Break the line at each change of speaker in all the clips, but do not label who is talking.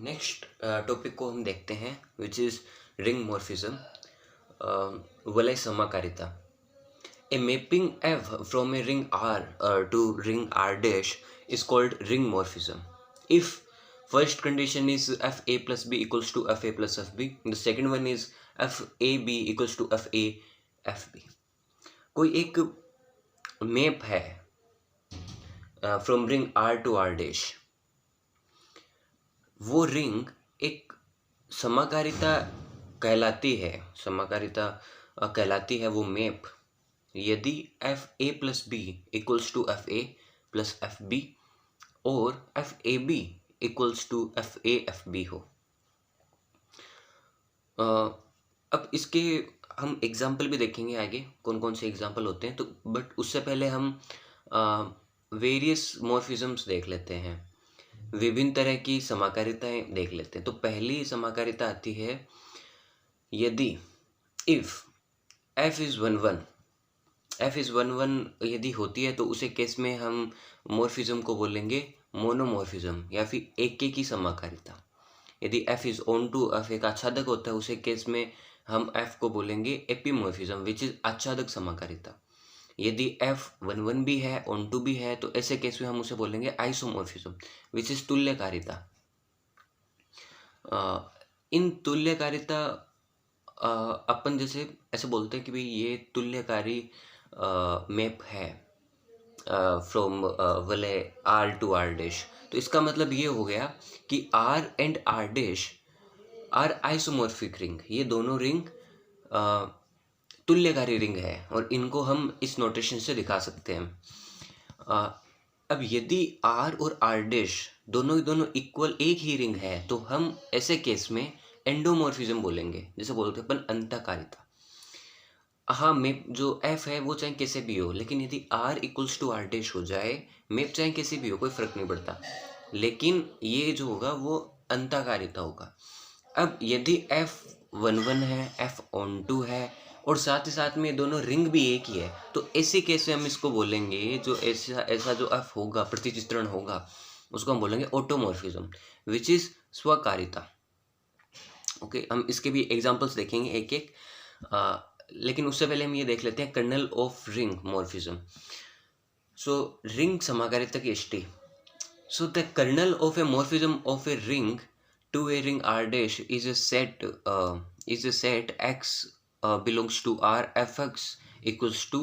Next topic को हम देखते हैं विच इज़ रिंग मॉर्फिज्म वलय समाकारिता। A mapping F from a ring R to ring R dash is called ring morphism. If first condition is FA plus B equals to FA plus FB, the second one is FAB equals to FA FB. कोई एक map है from ring R to R dash, वो ring एक समाकारिता कहलाती है वो map यदि f a plus b equals to F a plus f b और f a B equals to F a f b हो। अब इसके हम एग्जाम्पल भी देखेंगे आगे कौन कौन से एग्जाम्पल होते हैं, तो बट उससे पहले हम वेरियस मॉर्फिज्म्स देख लेते हैं, विभिन्न तरह की समाकारिताएं देख लेते हैं। तो पहली समाकारिता आती है यदि इफ एफ इज़ 1 1 यदि होती है तो उसे केस में हम मॉर्फिज्म को बोलेंगे मोनोमॉर्फिज्म या फिर एक की समाकारिता। यदि F is onto F एक आच्छादक होता है उसे केस में हम एफ को बोलेंगे एपीमॉर्फिज्म विच इज़ आच्छादक समाकारिता। यदि एफ 1 1 भी है ऑन टू भी है तो ऐसे केस में हम उसे बोलेंगे आइसोमॉर्फिज्म विच इज़ तुल्यकारिता। इन तुल्यकारिता अपन जैसे ऐसे बोलते हैं कि भाई ये तुल्यकारी मैप है फ्रॉम वलय आर टू आर डैश, तो इसका मतलब ये हो गया कि R and R dash are isomorphic ring, ये दोनों रिंग तुल्यकारी रिंग है और इनको हम इस नोटेशन से दिखा सकते हैं। अब यदि आर और आर डैश दोनों इक्वल एक ही रिंग है तो हम ऐसे केस में एंडोमॉर्फिज्म बोलेंगे, जैसे बोलते हैं अपन अंतकारिता। हाँ, मैप जो एफ है वो चाहे कैसे भी हो, लेकिन यदि R equals to R dash हो जाए, मैप चाहे कैसे भी हो कोई फर्क नहीं पड़ता, लेकिन ये जो होगा वो अंतकारिता होगा। अब यदि एफ 1 1 है, एफ ऑन टू है और साथ ही साथ में दोनों रिंग भी एक ही है, तो ऐसे केस में हम इसको बोलेंगे जो ऐसा जो एफ होगा प्रतिचित्रण होगा उसको हम बोलेंगे ऑटोमॉर्फिज्म विच इज स्वकारिता। ओके, हम इसके भी एग्जांपल्स देखेंगे एक एक, लेकिन उससे पहले हम ये देख लेते हैं kernel of ring morphism. So ring समाकारिता की एसटी। So the kernel of a morphism of a ring to a ring R dash is a set X belongs to R fx equals to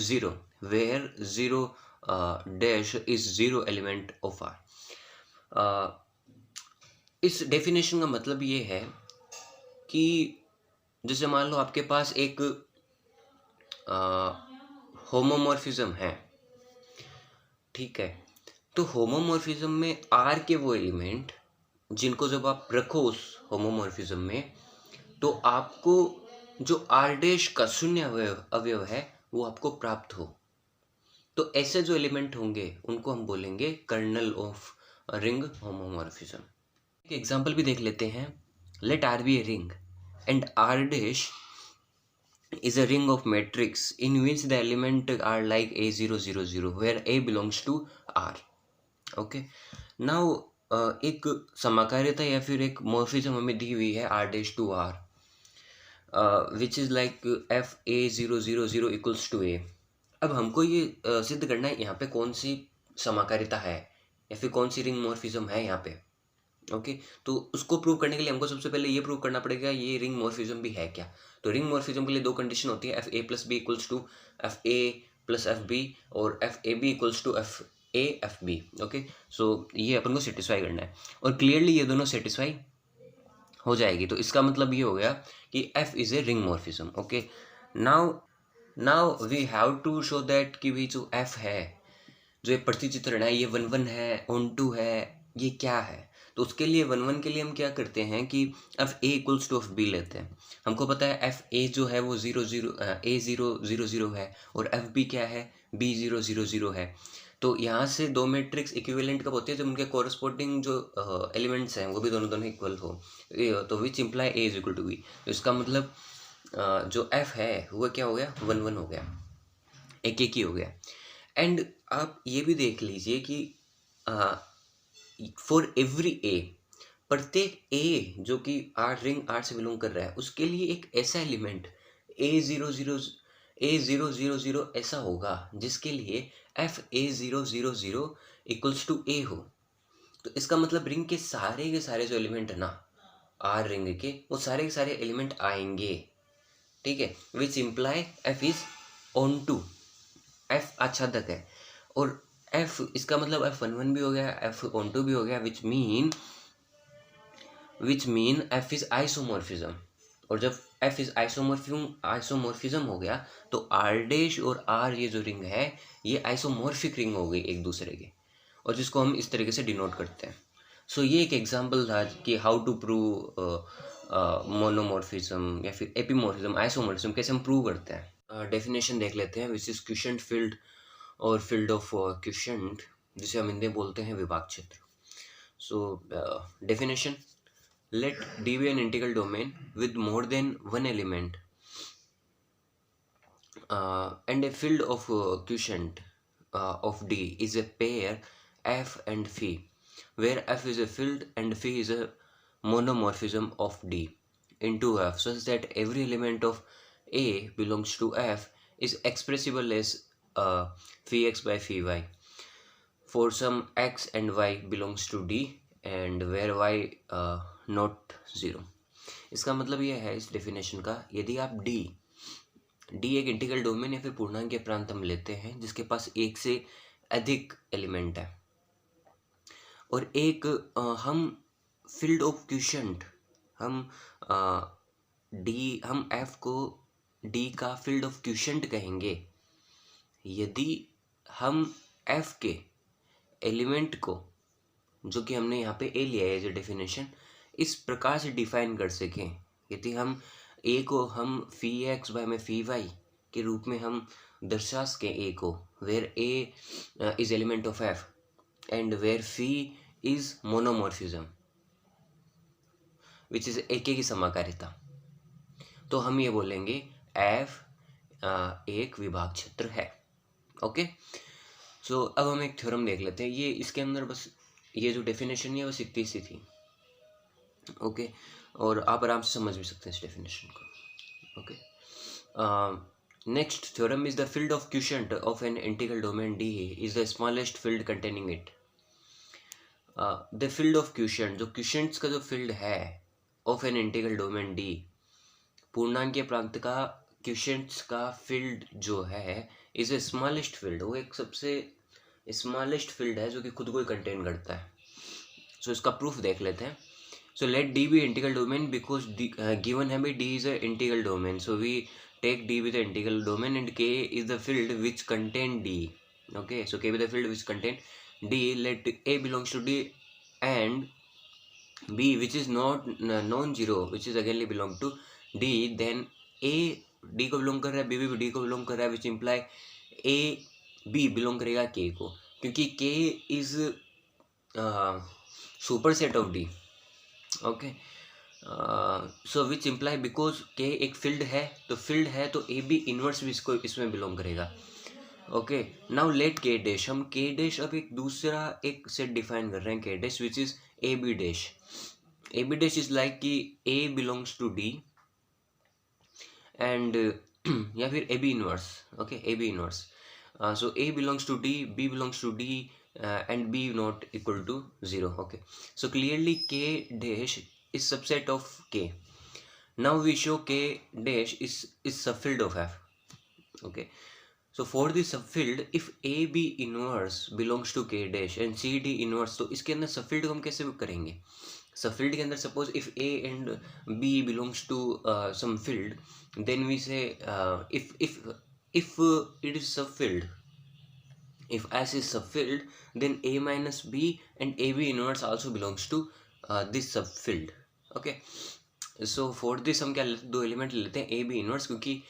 0 where 0 dash is 0 element of R। इस definition का मतलब ये है कि जैसे मान लो आपके पास एक होमोमॉर्फिज्म है, ठीक है, तो होमोमॉर्फिज्म में आर के वो एलिमेंट जिनको जब आप रखो उस होमोमॉर्फिज्म में तो आपको जो आर डैश का शून्य अवयव है वो आपको प्राप्त हो, तो ऐसे जो एलिमेंट होंगे उनको हम बोलेंगे कर्नल ऑफ रिंग होमोमॉर्फिज्म। एक एग्जांपल भी देख लेते हैं। Let R be a ring and R dash is a ring of matrix in which the element are like A000 where A belongs to R। Okay, now एक समाकारिता या फिर एक morphism हमें दी हुई है R dash to R which is like F A000 equals to A। अब हमको ये सिद्ध करना है यहाँ पे कौन सी समाकारिता है या फिर कौन सी रिंग मॉर्फिज्म है यहाँ पे। ओके, तो उसको प्रूव करने के लिए हमको सबसे पहले ये प्रूव करना पड़ेगा ये रिंग मॉर्फिज्म भी है क्या। तो रिंग मॉर्फिज्म के लिए दो कंडीशन होती है, F a plus b equals to F a plus f b और f a B equals to F a f b. Okay, so ये अपन को सेटिस्फाई करना है और क्लियरली ये दोनों सेटिस्फाई हो जाएगी, तो इसका मतलब ये हो गया कि F is a ring morphism. Okay, now we have to show that कि भी जो एफ है, जो ये प्रतिचित्रण है, ये 1 1 है, ऑन टू है, ये क्या है। तो उसके लिए 1 1 के लिए हम क्या करते हैं कि F A equals to F B लेते हैं। हमको पता है एफ ए जो है वो 0 0 A000 है और एफ बी क्या है B000 है। तो यहाँ से दो मैट्रिक्स इक्विवेलेंट कब होती है जब उनके कोरस्पोंडिंग जो एलिमेंट्स हैं वो भी दोनों इक्वल हो, तो which imply a is equal to b. तो इसका मतलब जो एफ है वो क्या हो गया 1 1 हो गया, एक ही हो गया। एंड आप ये भी देख लीजिए कि फॉर एवरी ए, प्रत्येक ए जो कि आर रिंग आर से बिलोंग कर रहा है, उसके लिए एक ऐसा एलिमेंट A00 ऐसा होगा जिसके लिए FA000 इक्वल्स टू ए हो। तो इसका मतलब रिंग के सारे जो एलिमेंट है ना आर रिंग के, वो सारे के सारे एलिमेंट आएंगे, ठीक है, which imply F is onto, f आच्छादक है। और एफ इसका मतलब F11 भी हो गया, एफ ऑन टू भी हो गया, which mean F is isomorphism. और जब एफ इज आइसोमॉर्फिज्म हो गया तो आर डैश और आर ये जो रिंग है ये आइसोमॉर्फिक रिंग हो गई एक दूसरे के, और जिसको हम इस तरीके से डिनोट करते हैं। सो ये एक एग्जांपल था कि हाउ टू प्रूव मोनोमॉर्फिज्म या फिर एपीमॉर्फिज्म, आइसोमॉर्फिज्म कैसे हम प्रूव करते हैं। डेफिनेशन देख लेते हैं, विच इज क्वेश्चन फील्ड और फील्ड ऑफ क्वेश्चन, जिसे हम हिंदी बोलते हैं विभाग क्षेत्र। So definition, let D be an integral domain with more than one element and a field of quotient of D is a pair F and phi, where F is a field and phi is a monomorphism of D into F, such that every element of A belongs to F is expressible as phi x by phi y for some x and y belongs to D and where y not 0। इसका मतलब यह है इस definition का, यदि आप D एक integral domain या फिर पूर्णांक प्रांत हम लेते हैं जिसके पास एक से अधिक एलिमेंट है, और एक हम फील्ड ऑफ क्वोशिएंट हम एफ को डी का फील्ड ऑफ क्वोशिएंट कहेंगे यदि हम एफ के एलिमेंट को, जो कि हमने यहाँ पे ए लिया है एज ए डेफिनेशन, इस प्रकार से डिफाइन कर सकें, यदि हम ए को हम फी एक्स बाय में फी वाई के रूप में हम दर्शा सकें ए को, where A is element of F and where phi is monomorphism which is A K की समाकारिता, तो हम ये बोलेंगे एफ एक विभाग क्षेत्र है। ओके, सो अब हम एक थ्योरम देख लेते हैं। ये इसके अंदर बस ये जो डेफिनेशन है वो इतनी सी थी, ओके, और आप आराम से समझ भी सकते हैं इस डेफिनेशन को। Okay, next theorem is the field of quotient of an integral domain d is the smallest field containing it. The field of quotient, जो क्वोशिएंट्स का जो फील्ड है of an integral domain d, पूर्णांकीय प्रांत का क्वोशिएंट्स का field जो है इज ए स्मॉलेस्ट फील्ड, वो एक सबसे स्मॉलेस्ट फील्ड है जो कि खुद को ही कंटेन करता है। सो इसका प्रूफ देख लेते हैं। So let d be integral domain because given है भाई d is a integral domain, so we take d with the integral domain and k is the field which contain d. Okay, so k with the field which contain d, let a belongs to D and b which is not non zero which is again belong to d, then a d को belong कर रहा है, B भी D को belong कर रहा है, which imply A B belong करेगा के को, क्योंकि के is super set of D. Okay, so which imply because के एक फील्ड है, तो फील्ड है तो ए बी इनवर्स भी इसको इसमें बिलोंग करेगा। ओके, नाउ लेट के डैश, हम के डैश अब एक दूसरा एक सेट डिफाइन कर रहे हैं K dash which is A B dash. A B dash is like कि A belongs to D and या फिर A B inverse. Okay, A B inverse, so A belongs to D, B belongs to D and B not equal to 0. Okay, so clearly K dash is subset of K. Now we show K dash is subfield of F. Okay, so for the subfield if AB inverse belongs to K dash and CD inverse, तो इसके अंदर subfield को हम कैसे करेंगे? Subfield के अंदर suppose if A and B belongs to some field, then we say if it is subfield, if S is subfield, then A minus B and AB inverse also belongs to this subfield. Okay, so for this हम क्या दो element लेते हैं A B inverse, क्योंकि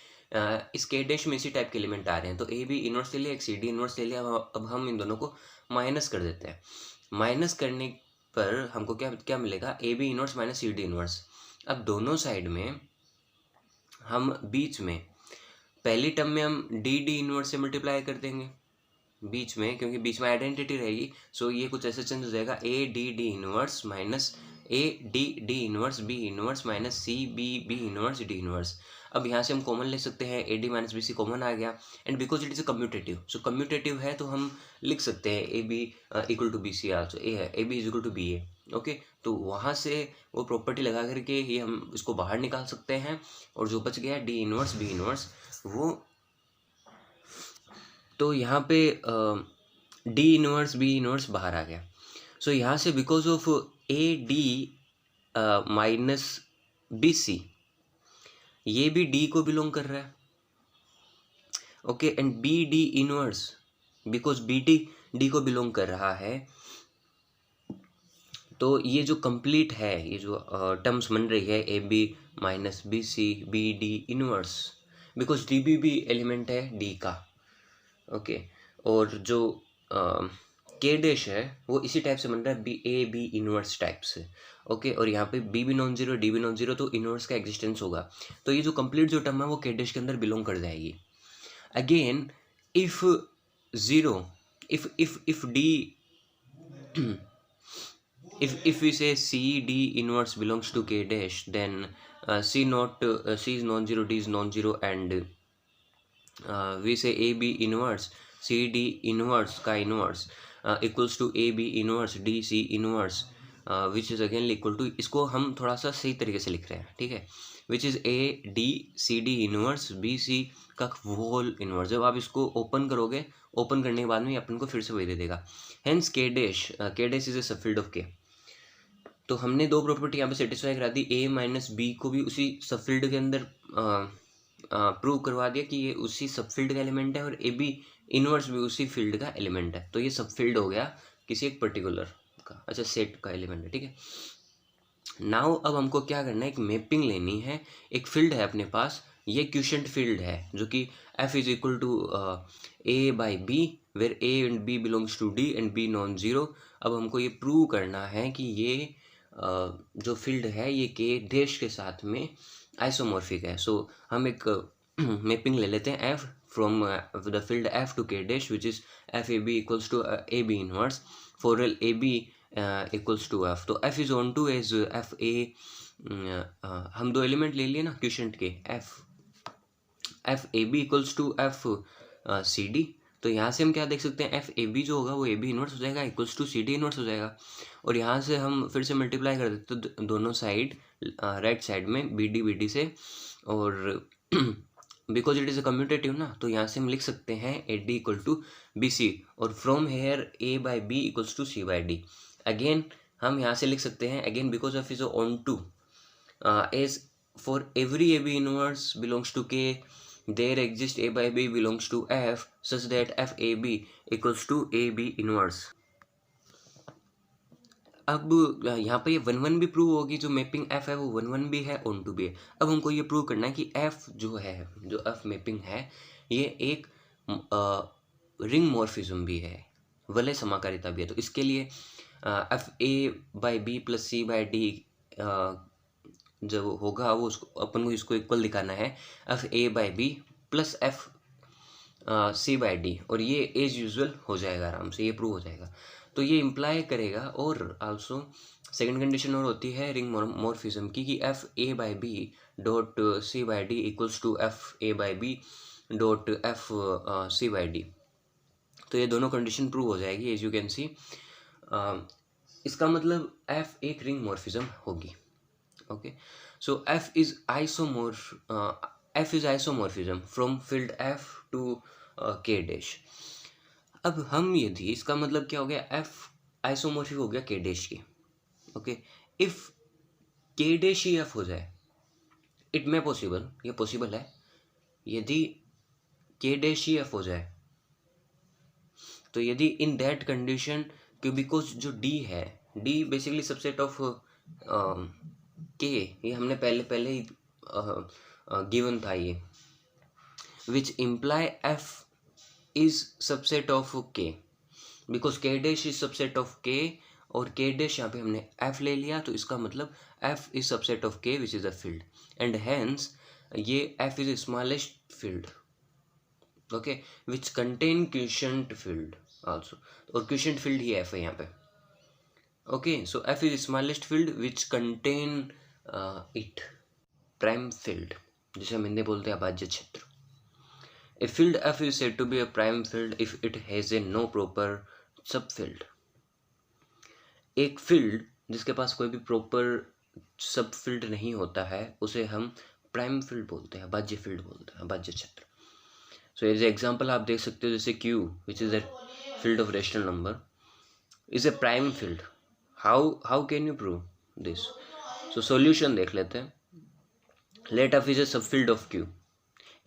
इस के dash में इसी टाइप के एलिमेंट आ रहे हैं, तो A B इनवर्स ले लिया, एक CD इनवर्स ले लिया। अब हम इन दोनों को माइनस कर देते हैं। माइनस करने पर हमको क्या क्या मिलेगा? A B inverse minus CD inverse. अब दोनों साइड में हम बीच में पहली टर्म में हम डी डी इनवर्स से मल्टीप्लाई कर देंगे, बीच में, क्योंकि बीच में आइडेंटिटी रहेगी, सो ये कुछ ऐसे चेंज हो जाएगा, A D D inverse minus A D D inverse B inverse minus C B B inverse D inverse. अब यहाँ से हम कॉमन ले सकते हैं, A D minus B C common आ गया, and because it is a commutative, so commutative है तो हम लिख सकते हैं A B equal to B C also, A है A B is equal to B A. Okay, तो वहाँ से वो प्रॉपर्टी लगा करके ये हम इसको बाहर निकाल सकते हैं, और जो बच गया डी इनवर्स बी इनवर्स वो, तो यहाँ पे डी इनवर्स बी इनवर्स बाहर आ गया। सो यहाँ से because of A D minus B C, ये भी डी को बिलोंग कर रहा है। Okay, and B D inverse, because B D D को बिलोंग कर रहा है, तो ये जो कंप्लीट है, ये जो टर्म्स बन रही है A B minus B C B D inverse, because D भी एलिमेंट है डी का। ओके, और जो के डैश है वो इसी टाइप से बन रहा है, B A B inverse type से। ओके, और यहाँ पे बी भी नॉन जीरो डी भी नॉन जीरो, तो इनवर्स का एग्जिस्टेंस होगा, तो ये जो कंप्लीट जो टर्म है वो के डैश के अंदर बिलोंग कर जाएगी। Again if zero, if d if we say c d inverse belongs to k dash, then c is non-zero, d is non-zero, and we say a b inverse c d inverse का inverse equals to a b inverse d c inverse, which is again equal to, इसको हम थोड़ा सा सही तरीके से लिख रहे हैं, ठीक है, which is A D C D inverse B C का होल इनवर्स। जब आप इसको ओपन करोगे, ओपन करने के बाद में अपन को फिर से वही दे देगा, हेंस के dash is a subfield of के। तो हमने दो प्रॉपर्टी यहाँ पे सेटिस्फाई करा दी, ए माइनस बी को भी उसी सबफील्ड के अंदर प्रूव करवा दिया कि ये उसी सबफील्ड का एलिमेंट है, और ए बी इनवर्स भी उसी फील्ड का एलिमेंट है, तो ये सबफील्ड हो गया किसी एक पर्टिकुलर का, अच्छा सेट का एलिमेंट है, ठीक है। नाउ अब हमको क्या करना है, एक मैपिंग लेनी है, एक फील्ड है अपने पास, ये क्वोशिएंट फील्ड है जो कि f is equal to A by B, where A and B belongs to D and B non zero. अब हमको ये प्रूव करना है कि ये जो फील्ड है ये के डैश के साथ में आइसोमॉर्फिक है। सो हम एक मैपिंग ले लेते हैं f from the field f to K dash, which is f A B equals to A B inverse for all A B equals to f। तो f is onto as f A, हम दो element ले लिए ना quotient के, f A B equals to f C D. तो यहाँ से हम क्या देख सकते हैं, f ए बी जो होगा वो ए बी इनवर्स हो जाएगा, equals to C D inverse हो जाएगा, और यहाँ से हम फिर से मल्टीप्लाई कर देते तो दोनों साइड राइट साइड में बी डी से, और because it is a commutative ना, तो यहाँ से हम लिख सकते हैं A D equal to B C, और from here A by B equals to C by D. Again हम यहाँ से लिख सकते हैं, again because of is onto as for every A B inverse belongs to K, there exists a by b belongs to f such that f a b equals to a b inverse। अब यहाँ पर ये 1 1 भी prove होगी, जो mapping f है वो 1 1 भी है, ऑन टू भी है। अब हमको ये प्रूव करना है कि f जो है, जो f मैपिंग है, ये एक रिंग मॉर्फिज्म भी है, वलय समाकारिता भी है। तो इसके लिए f a by B plus C by D जब होगा वो उसको अपन को इसको इक्वल दिखाना है, F A by B plus F C by D, और ये एज यूजुअल हो जाएगा, आराम से ये प्रूव हो जाएगा। तो ये इम्प्लाई करेगा, और आल्सो सेकंड कंडीशन और होती है रिंग मॉर्फिज्म की, कि F A by B dot C by D equals to F A by B dot F C by D. तो ये दोनों कंडीशन प्रूव हो जाएगी, एज यू कैन सी। इसका मतलब एफ एक रिंग मॉर्फिज्म होगी। Okay, so f is isomorphism from field f to k dash। अब हम यदि, इसका मतलब क्या हो गया, f आइसोमॉर्फिक हो गया k dash की। Okay, if k dash he f हो जाए, इट मे पॉसिबल, ये पॉसिबल है, यदि k dash ही f हो जाए, तो यदि इन दैट कंडीशन, बिकॉज जो d है, d basically subset of K, ये हमने पहले ही गिवन था ये, which imply F is subset of K, because K dash is subset of K, और के डैश यहाँ पे हमने एफ ले लिया, तो इसका मतलब F is subset of K which is a field, and hence ये F is smallest field. Okay, which contain quotient field also, और क्वेशंट फील्ड ही एफ है यहाँ पे। Okay, so F is smallest field which contain it, prime field, जिसे हम हिंदी बोलते हैं अभाज्य क्षेत्र। A field F is said to be a prime field if it has a no proper subfield. एक फील्ड जिसके पास कोई भी प्रॉपर सब फील्ड नहीं होता है उसे हम प्राइम फील्ड बोलते हैं, अभाज्य फील्ड बोलते हैं, अभाज्य क्षेत्र। सो एज एग्जांपल आप देख सकते हो, जैसे Q which is a field of rational number is a prime field. How can you prove this? So solution देख लेते हैं। लेट F इज a subfield of Q.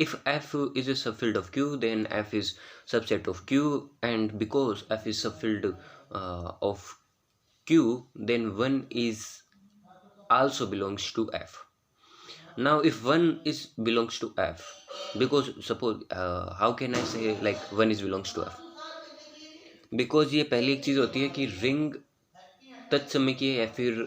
If F is a subfield of Q, then F is subset of Q, and because F is subfield of Q, then 1 is also belongs to F. Now if 1 is belongs to F, because suppose how can I say like 1 is belongs to F? Because ये पहली एक चीज़ होती है कि ring तत्समय की या फिर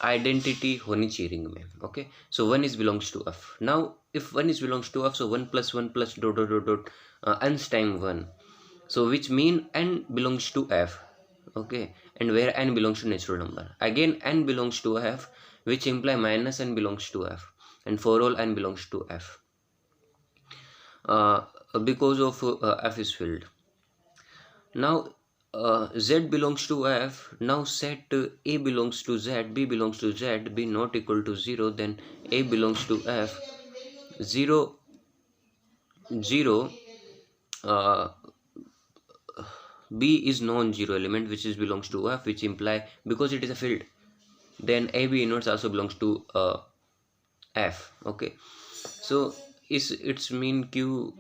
identity होनी चाहिए रिंग में। Okay, so 1 is belongs to F. Now if 1 is belongs to F, so 1 + 1 + dot dot dot dot n's time 1, so which mean n belongs to f. Okay, and where n belongs to natural number, again n belongs to f, which imply -n belongs to f, and for all n belongs to f because of f is filled. Now Z belongs to F. Now set A belongs to Z, B belongs to Z, B not equal to 0, then A belongs to F. 0 0 B is non-zero element which is belongs to F, which imply because it is a field, then AB inverse also belongs to F. Okay, so it's mean Q,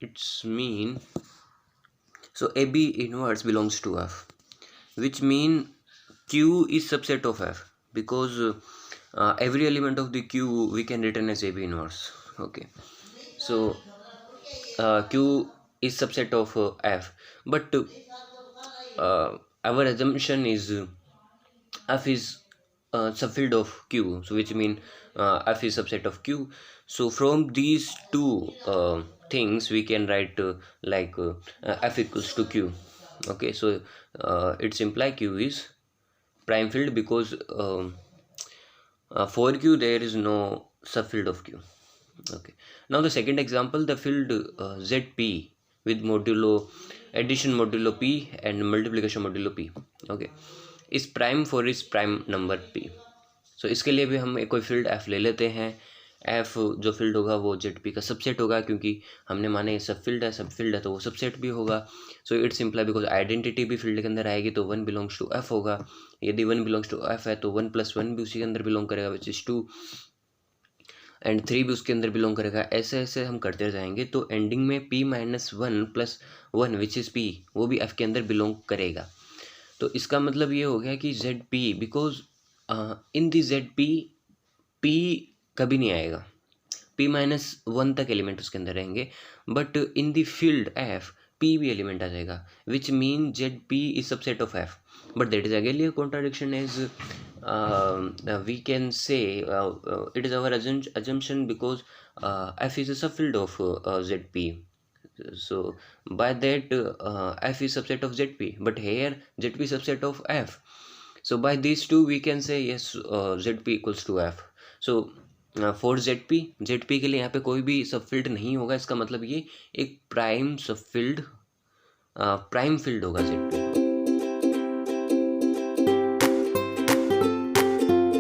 it's mean, so AB inverse belongs to F, which mean Q is subset of F, because every element of the Q we can written as AB inverse. Okay, so Q is subset of F, but our assumption is F is subfield of Q, so which mean F is subset of Q. So from these two things we can write like F equals to Q. Okay, so it's imply Q is prime field because for Q there is no subfield of Q. Okay, now the second example, the field ZP with modulo addition modulo P and multiplication modulo P, okay, is prime for its prime number P. So इसके लिए भी हम एक कोई field F ले लेते हैं। F जो फील्ड होगा वो ZP का सबसेट होगा, क्योंकि हमने माने सब फील्ड है तो वो सबसेट भी होगा। So it's imply because identity भी फील्ड के अंदर आएगी तो 1 बिलोंग्स टू F होगा। यदि 1 बिलोंग्स टू F है तो 1 + 1 भी उसी के अंदर बिलोंग करेगा, विच इज़ 2, एंड 3 भी उसके अंदर बिलोंग करेगा। ऐसे ऐसे हम करते जाएंगे तो एंडिंग में P - 1 + 1 विच इज़ P वो भी F के अंदर बिलोंग करेगा। तो इसका मतलब ये हो गया कि ZP, because in the ZP P कभी नहीं आएगा, P - 1 तक एलिमेंट उसके अंदर रहेंगे, but in the field F P भी एलिमेंट आ जाएगा, which mean ZP is subset of F, but that is again a contradiction, as we can say it is our assumption because F is a subfield of ZP, so by that F is subset of ZP, but here ZP is subset of F, so by these two we can say yes ZP equals to F. So for ZP के लिए यहाँ पे कोई भी subfield नहीं होगा, इसका मतलब ये एक प्राइम सबफील्ड प्राइम फील्ड होगा ZP।